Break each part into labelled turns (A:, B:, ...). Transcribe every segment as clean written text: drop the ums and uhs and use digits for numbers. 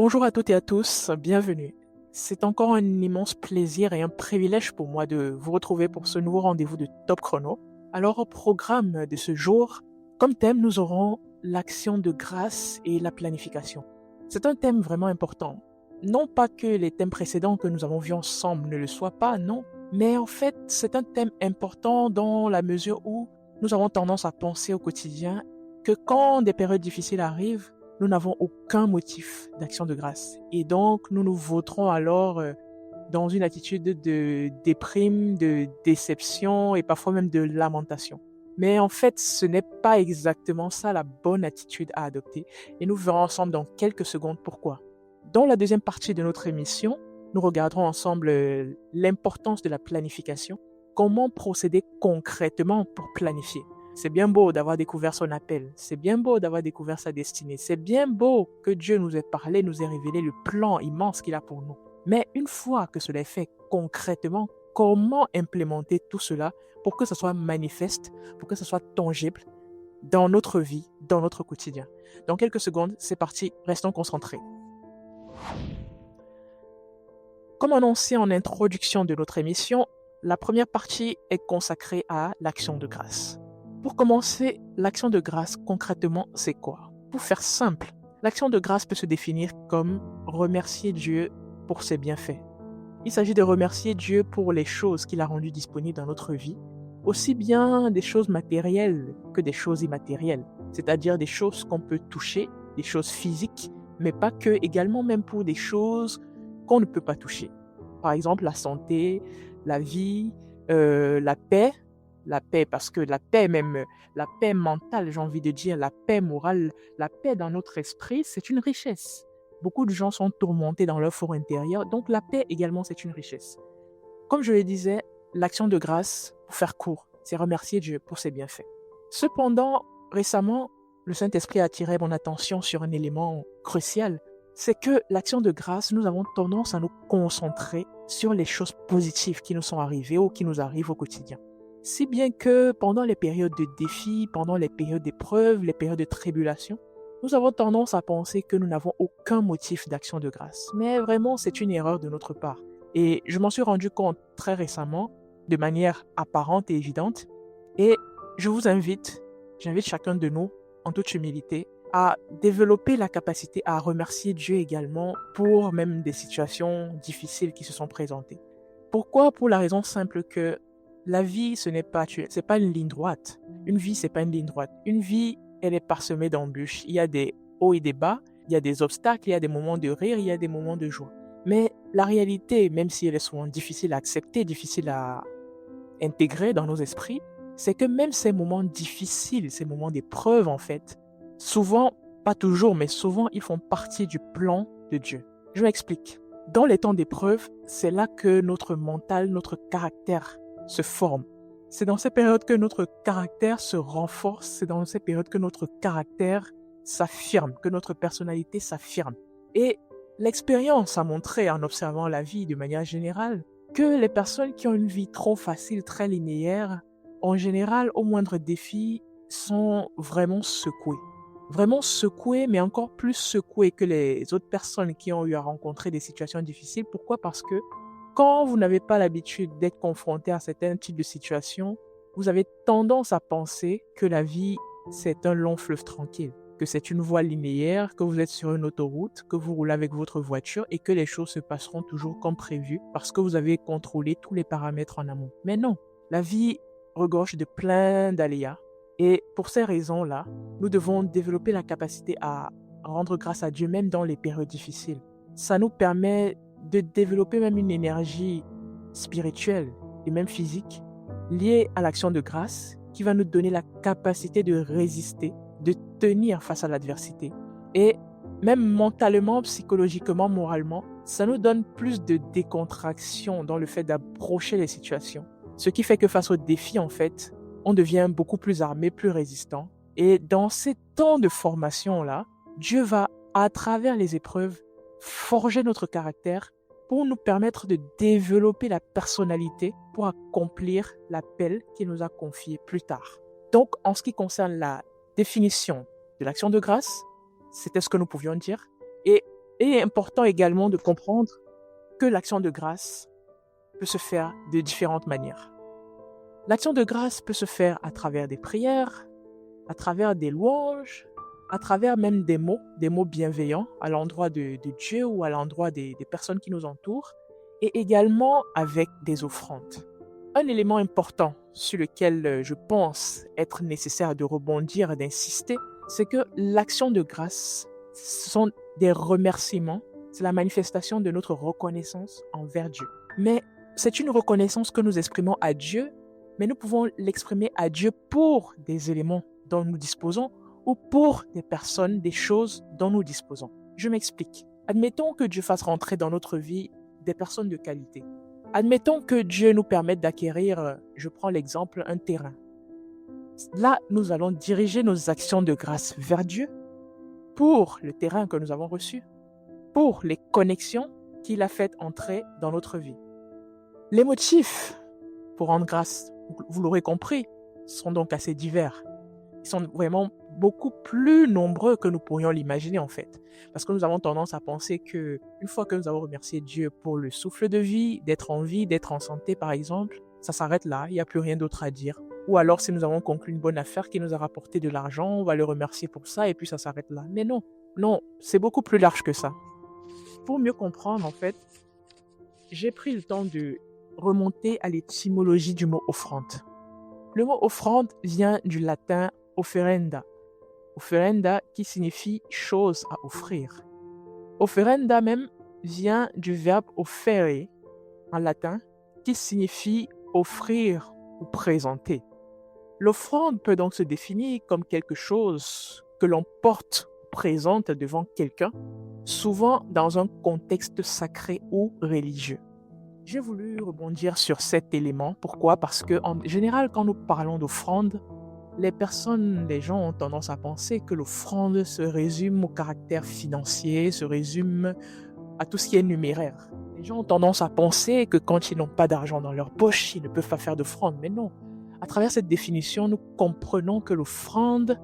A: Bonjour à toutes et à tous, bienvenue. C'est encore un immense plaisir et un privilège pour moi de vous retrouver pour ce nouveau rendez-vous de Top Chrono. Alors au programme de ce jour, comme thème, nous aurons l'action de grâce et la planification. C'est un thème vraiment important. Non pas que les thèmes précédents que nous avons vus ensemble ne le soient pas, non. Mais en fait, c'est un thème important dans la mesure où nous avons tendance à penser au quotidien que quand des périodes difficiles arrivent, nous n'avons aucun motif d'action de grâce. Et donc, nous nous vautrons alors dans une attitude de déprime, de déception et parfois même de lamentation. Mais en fait, ce n'est pas exactement ça la bonne attitude à adopter. Et nous verrons ensemble dans quelques secondes pourquoi. Dans la deuxième partie de notre émission, nous regarderons ensemble l'importance de la planification, comment procéder concrètement pour planifier. C'est bien beau d'avoir découvert son appel, c'est bien beau d'avoir découvert sa destinée, c'est bien beau que Dieu nous ait parlé, nous ait révélé le plan immense qu'il a pour nous. Mais une fois que cela est fait concrètement, comment implémenter tout cela pour que ce soit manifeste, pour que ce soit tangible dans notre vie, dans notre quotidien. Dans quelques secondes, c'est parti, restons concentrés. Comme annoncé en introduction de notre émission, la première partie est consacrée à l'action de grâce. Pour commencer, l'action de grâce, concrètement, c'est quoi? Pour faire simple, l'action de grâce peut se définir comme remercier Dieu pour ses bienfaits. Il s'agit de remercier Dieu pour les choses qu'il a rendues disponibles dans notre vie, aussi bien des choses matérielles que des choses immatérielles, c'est-à-dire des choses qu'on peut toucher, des choses physiques, mais pas que, également même pour des choses qu'on ne peut pas toucher. Par exemple, la santé, la vie, la paix parce que la paix même, la paix mentale, j'ai envie de dire, la paix morale, la paix dans notre esprit, c'est une richesse. Beaucoup de gens sont tourmentés dans leur fort intérieur, donc la paix également, c'est une richesse. Comme je le disais, l'action de grâce, pour faire court, c'est remercier Dieu pour ses bienfaits. Cependant, récemment, le Saint-Esprit a attiré mon attention sur un élément crucial, c'est que l'action de grâce, nous avons tendance à nous concentrer sur les choses positives qui nous sont arrivées ou qui nous arrivent au quotidien. Si bien que pendant les périodes de défis, pendant les périodes d'épreuves, les périodes de tribulation, nous avons tendance à penser que nous n'avons aucun motif d'action de grâce. Mais vraiment, c'est une erreur de notre part. Et je m'en suis rendu compte très récemment, de manière apparente et évidente. Et je vous j'invite chacun de nous, en toute humilité, à développer la capacité à remercier Dieu également pour même des situations difficiles qui se sont présentées. Pourquoi? Pour la raison simple que la vie, c'est pas une ligne droite. Une vie, c'est pas une ligne droite. Une vie, elle est parsemée d'embûches. Il y a des hauts et des bas, il y a des obstacles, il y a des moments de rire, il y a des moments de joie. Mais la réalité, même si elle est souvent difficile à accepter, difficile à intégrer dans nos esprits, c'est que même ces moments difficiles, ces moments d'épreuve en fait, souvent, pas toujours, mais souvent, ils font partie du plan de Dieu. Je m'explique. Dans les temps d'épreuve, c'est là que notre mental, notre caractère se forme. C'est dans ces périodes que notre caractère se renforce, c'est dans ces périodes que notre caractère s'affirme, que notre personnalité s'affirme. Et l'expérience a montré, en observant la vie de manière générale, que les personnes qui ont une vie trop facile, très linéaire, en général, au moindre défi, sont vraiment secouées. Vraiment secouées, mais encore plus secouées que les autres personnes qui ont eu à rencontrer des situations difficiles. Pourquoi? Parce que quand vous n'avez pas l'habitude d'être confronté à certains types de situations, vous avez tendance à penser que la vie, c'est un long fleuve tranquille, que c'est une voie linéaire, que vous êtes sur une autoroute, que vous roulez avec votre voiture et que les choses se passeront toujours comme prévu parce que vous avez contrôlé tous les paramètres en amont. Mais non, la vie regorge de plein d'aléas. Et pour ces raisons-là, nous devons développer la capacité à rendre grâce à Dieu même dans les périodes difficiles. Ça nous permet de développer même une énergie spirituelle et même physique liée à l'action de grâce qui va nous donner la capacité de résister, de tenir face à l'adversité. Et même mentalement, psychologiquement, moralement, ça nous donne plus de décontraction dans le fait d'approcher les situations. Ce qui fait que face aux défis, en fait, on devient beaucoup plus armé, plus résistant. Et dans ces temps de formation-là, Dieu va, à travers les épreuves, forger notre caractère pour nous permettre de développer la personnalité pour accomplir l'appel qu'il nous a confié plus tard. Donc, en ce qui concerne la définition de l'action de grâce, c'était ce que nous pouvions dire. Et il est important également de comprendre que l'action de grâce peut se faire de différentes manières. L'action de grâce peut se faire à travers des prières, à travers des louanges, à travers même des mots bienveillants à l'endroit de Dieu ou à l'endroit des personnes qui nous entourent, et également avec des offrandes. Un élément important sur lequel je pense être nécessaire de rebondir et d'insister, c'est que l'action de grâce, ce sont des remerciements, c'est la manifestation de notre reconnaissance envers Dieu. Mais c'est une reconnaissance que nous exprimons à Dieu, mais nous pouvons l'exprimer à Dieu pour des éléments dont nous disposons ou pour des personnes, des choses dont nous disposons. Je m'explique. Admettons que Dieu fasse rentrer dans notre vie des personnes de qualité. Admettons que Dieu nous permette d'acquérir, je prends l'exemple, un terrain. Là, nous allons diriger nos actions de grâce vers Dieu pour le terrain que nous avons reçu, pour les connexions qu'il a faites entrer dans notre vie. Les motifs pour rendre grâce, vous l'aurez compris, sont donc assez divers. Ils sont vraiment beaucoup plus nombreux que nous pourrions l'imaginer en fait. Parce que nous avons tendance à penser que une fois que nous avons remercié Dieu pour le souffle de vie, d'être en vie, d'être en santé par exemple, ça s'arrête là, il n'y a plus rien d'autre à dire. Ou alors si nous avons conclu une bonne affaire qui nous a rapporté de l'argent, on va le remercier pour ça et puis ça s'arrête là. Mais non, c'est beaucoup plus large que ça. Pour mieux comprendre en fait, j'ai pris le temps de remonter à l'étymologie du mot offrande. Le mot offrande vient du latin offerenda. Offerenda qui signifie chose à offrir. Offerenda même vient du verbe offere en latin qui signifie offrir ou présenter. L'offrande peut donc se définir comme quelque chose que l'on porte ou présente devant quelqu'un, souvent dans un contexte sacré ou religieux. J'ai voulu rebondir sur cet élément. Pourquoi? Parce que en général, quand nous parlons d'offrande, les gens ont tendance à penser que l'offrande se résume au caractère financier, se résume à tout ce qui est numéraire. Les gens ont tendance à penser que quand ils n'ont pas d'argent dans leur poche, ils ne peuvent pas faire d'offrande. Mais non. À travers cette définition, nous comprenons que l'offrande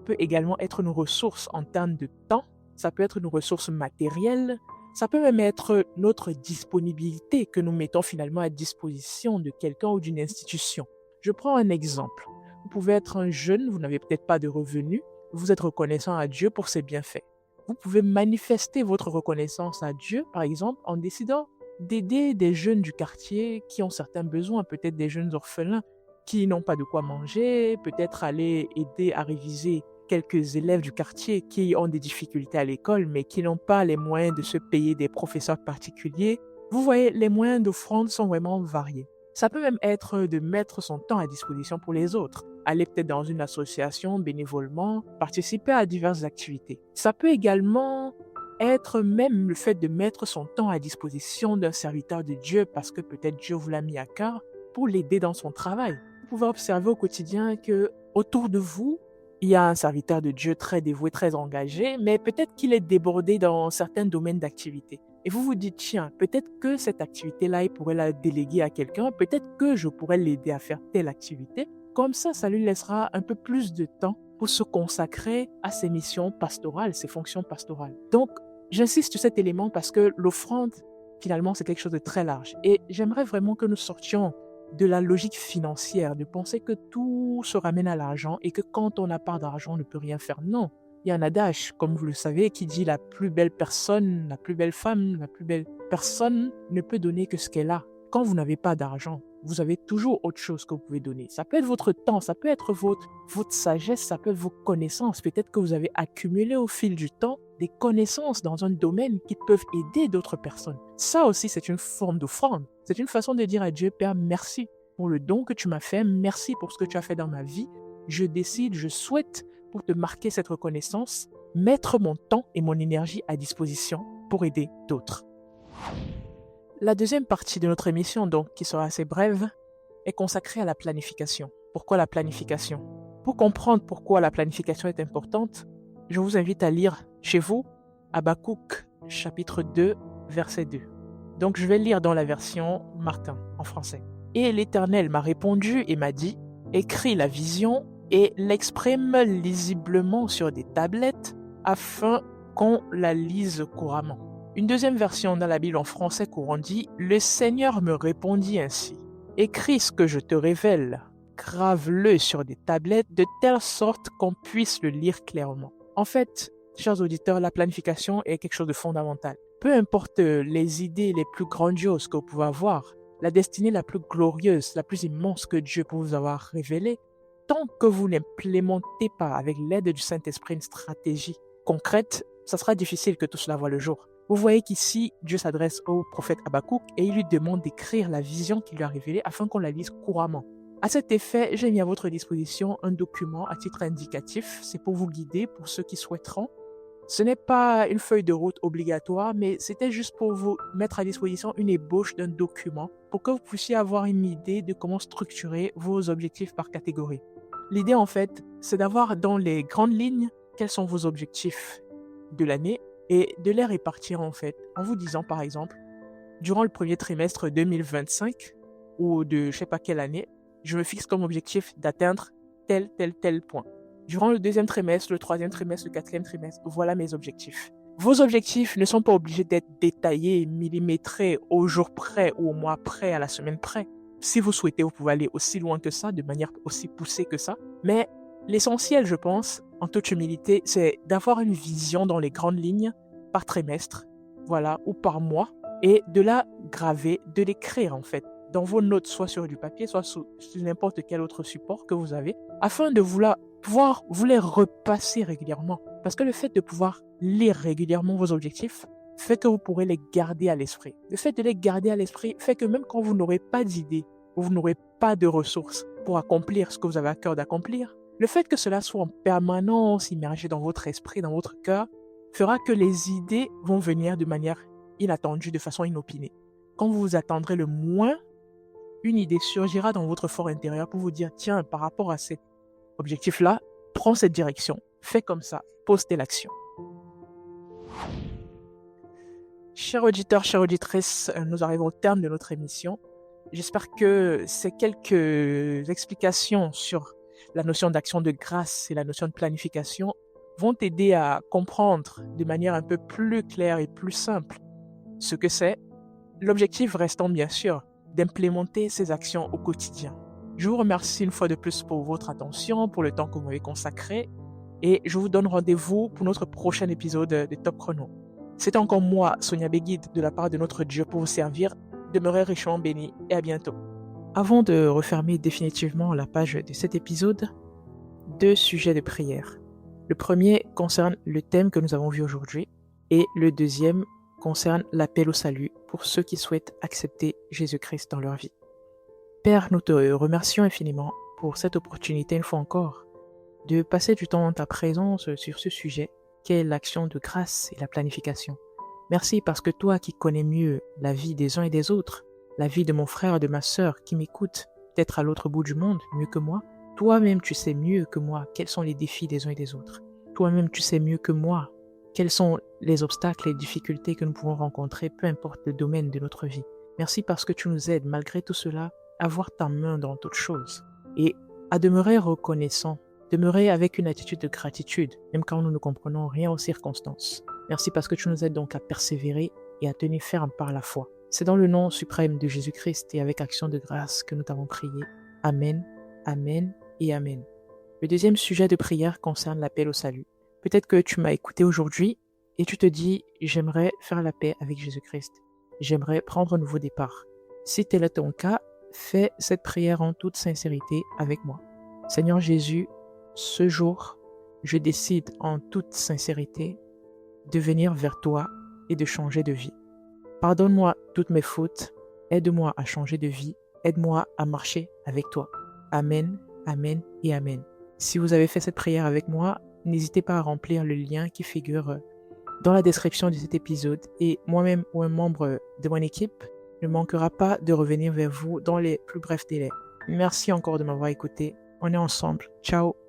A: peut également être nos ressources en termes de temps. Ça peut être nos ressources matérielles. Ça peut même être notre disponibilité que nous mettons finalement à disposition de quelqu'un ou d'une institution. Je prends un exemple. Vous pouvez être un jeune, vous n'avez peut-être pas de revenus, vous êtes reconnaissant à Dieu pour ses bienfaits. Vous pouvez manifester votre reconnaissance à Dieu, par exemple, en décidant d'aider des jeunes du quartier qui ont certains besoins, peut-être des jeunes orphelins qui n'ont pas de quoi manger, peut-être aller aider à réviser quelques élèves du quartier qui ont des difficultés à l'école, mais qui n'ont pas les moyens de se payer des professeurs particuliers. Vous voyez, les moyens d'offrande sont vraiment variés. Ça peut même être de mettre son temps à disposition pour les autres. Aller peut-être dans une association bénévolement, participer à diverses activités. Ça peut également être même le fait de mettre son temps à disposition d'un serviteur de Dieu parce que peut-être Dieu vous l'a mis à cœur pour l'aider dans son travail. Vous pouvez observer au quotidien que autour de vous, il y a un serviteur de Dieu très dévoué, très engagé, mais peut-être qu'il est débordé dans certains domaines d'activité. Et vous vous dites, tiens, peut-être que cette activité-là, il pourrait la déléguer à quelqu'un, peut-être que je pourrais l'aider à faire telle activité. Comme ça lui laissera un peu plus de temps pour se consacrer à ses missions pastorales, ses fonctions pastorales. Donc, j'insiste sur cet élément parce que l'offrande, finalement, c'est quelque chose de très large. Et j'aimerais vraiment que nous sortions de la logique financière, de penser que tout se ramène à l'argent et que quand on n'a pas d'argent, on ne peut rien faire. Non, il y a un adage, comme vous le savez, qui dit la plus belle personne, la plus belle femme, la plus belle personne ne peut donner que ce qu'elle a. Quand vous n'avez pas d'argent, vous avez toujours autre chose que vous pouvez donner. Ça peut être votre temps, ça peut être votre sagesse, ça peut être vos connaissances. Peut-être que vous avez accumulé au fil du temps des connaissances dans un domaine qui peuvent aider d'autres personnes. Ça aussi, c'est une forme d'offrande. C'est une façon de dire à Dieu, Père, merci pour le don que tu m'as fait, merci pour ce que tu as fait dans ma vie. Je décide, je souhaite, pour te marquer cette reconnaissance, mettre mon temps et mon énergie à disposition pour aider d'autres. La deuxième partie de notre émission, donc, qui sera assez brève, est consacrée à la planification. Pourquoi la planification? Pour comprendre pourquoi la planification est importante, je vous invite à lire chez vous Habakkuk, chapitre 2, verset 2. Donc, je vais lire dans la version Martin, en français. « Et l'Éternel m'a répondu et m'a dit, écris la vision et l'exprime lisiblement sur des tablettes afin qu'on la lise couramment. Une deuxième version dans la Bible en français courant dit « Le Seigneur me répondit ainsi. Écris ce que je te révèle, grave-le sur des tablettes de telle sorte qu'on puisse le lire clairement. » En fait, chers auditeurs, la planification est quelque chose de fondamental. Peu importe les idées les plus grandioses que vous pouvez avoir, la destinée la plus glorieuse, la plus immense que Dieu peut vous avoir révélée, tant que vous n'implémentez pas avec l'aide du Saint-Esprit une stratégie concrète, ça sera difficile que tout cela voie le jour. Vous voyez qu'ici, Dieu s'adresse au prophète Habakkuk et il lui demande d'écrire la vision qu'il lui a révélée afin qu'on la lise couramment. À cet effet, j'ai mis à votre disposition un document à titre indicatif. C'est pour vous guider, pour ceux qui souhaiteront. Ce n'est pas une feuille de route obligatoire, mais c'était juste pour vous mettre à disposition une ébauche d'un document pour que vous puissiez avoir une idée de comment structurer vos objectifs par catégorie. L'idée, en fait, c'est d'avoir dans les grandes lignes quels sont vos objectifs de l'année et de les répartir, en fait, en vous disant, par exemple, durant le premier trimestre 2025 ou de je ne sais pas quelle année, je me fixe comme objectif d'atteindre tel point. Durant le deuxième trimestre, le troisième trimestre, le quatrième trimestre, voilà mes objectifs. Vos objectifs ne sont pas obligés d'être détaillés, millimétrés au jour près ou au mois près, à la semaine près. Si vous souhaitez, vous pouvez aller aussi loin que ça, de manière aussi poussée que ça. Mais l'essentiel, je pense, en toute humilité, c'est d'avoir une vision dans les grandes lignes par trimestre, voilà, ou par mois, et de la graver, de l'écrire en fait, dans vos notes, soit sur du papier, soit sur n'importe quel autre support que vous avez, afin de pouvoir vous les repasser régulièrement. Parce que le fait de pouvoir lire régulièrement vos objectifs fait que vous pourrez les garder à l'esprit. Le fait de les garder à l'esprit fait que même quand vous n'aurez pas d'idées, vous n'aurez pas de ressources pour accomplir ce que vous avez à cœur d'accomplir, le fait que cela soit en permanence immergé dans votre esprit, dans votre cœur, fera que les idées vont venir de manière inattendue, de façon inopinée. Quand vous vous attendrez le moins, une idée surgira dans votre fort intérieur pour vous dire « Tiens, par rapport à cet objectif-là, prends cette direction, fais comme ça, pose telle action. » Chers auditeurs, chères auditrices, nous arrivons au terme de notre émission. J'espère que ces quelques explications sur la notion d'action de grâce et la notion de planification vont t'aider à comprendre de manière un peu plus claire et plus simple ce que c'est, l'objectif restant bien sûr d'implémenter ces actions au quotidien. Je vous remercie une fois de plus pour votre attention, pour le temps que vous m'avez consacré et je vous donne rendez-vous pour notre prochain épisode de Top Chrono. C'est encore moi, Sonia Béguide, de la part de notre Dieu pour vous servir. Demeurez richement bénis et à bientôt. Avant de refermer définitivement la page de cet épisode, 2 sujets de prière. Le premier concerne le thème que nous avons vu aujourd'hui et le deuxième concerne l'appel au salut pour ceux qui souhaitent accepter Jésus-Christ dans leur vie. Père, nous te remercions infiniment pour cette opportunité une fois encore de passer du temps dans ta présence sur ce sujet qu'est l'action de grâce et la planification. Merci parce que toi qui connais mieux la vie des uns et des autres, la vie de mon frère et de ma sœur qui m'écoutent, peut-être à l'autre bout du monde, mieux que moi, toi-même tu sais mieux que moi quels sont les défis des uns et des autres. Toi-même tu sais mieux que moi quels sont les obstacles et les difficultés que nous pouvons rencontrer, peu importe le domaine de notre vie. Merci parce que tu nous aides malgré tout cela à voir ta main dans toutes choses et à demeurer reconnaissant, demeurer avec une attitude de gratitude, même quand nous ne comprenons rien aux circonstances. Merci parce que tu nous aides donc à persévérer et à tenir ferme par la foi. C'est dans le nom suprême de Jésus-Christ et avec action de grâce que nous t'avons prié. Amen, Amen et Amen. Le deuxième sujet de prière concerne l'appel au salut. Peut-être que tu m'as écouté aujourd'hui et tu te dis « J'aimerais faire la paix avec Jésus-Christ. J'aimerais prendre un nouveau départ. » Si tel est ton cas, fais cette prière en toute sincérité avec moi. Seigneur Jésus, ce jour, je décide en toute sincérité de venir vers toi et de changer de vie. Pardonne-moi toutes mes fautes, aide-moi à changer de vie, aide-moi à marcher avec toi. Amen, Amen et Amen. Si vous avez fait cette prière avec moi, n'hésitez pas à remplir le lien qui figure dans la description de cet épisode et moi-même ou un membre de mon équipe ne manquera pas de revenir vers vous dans les plus brefs délais. Merci encore de m'avoir écouté. On est ensemble. Ciao.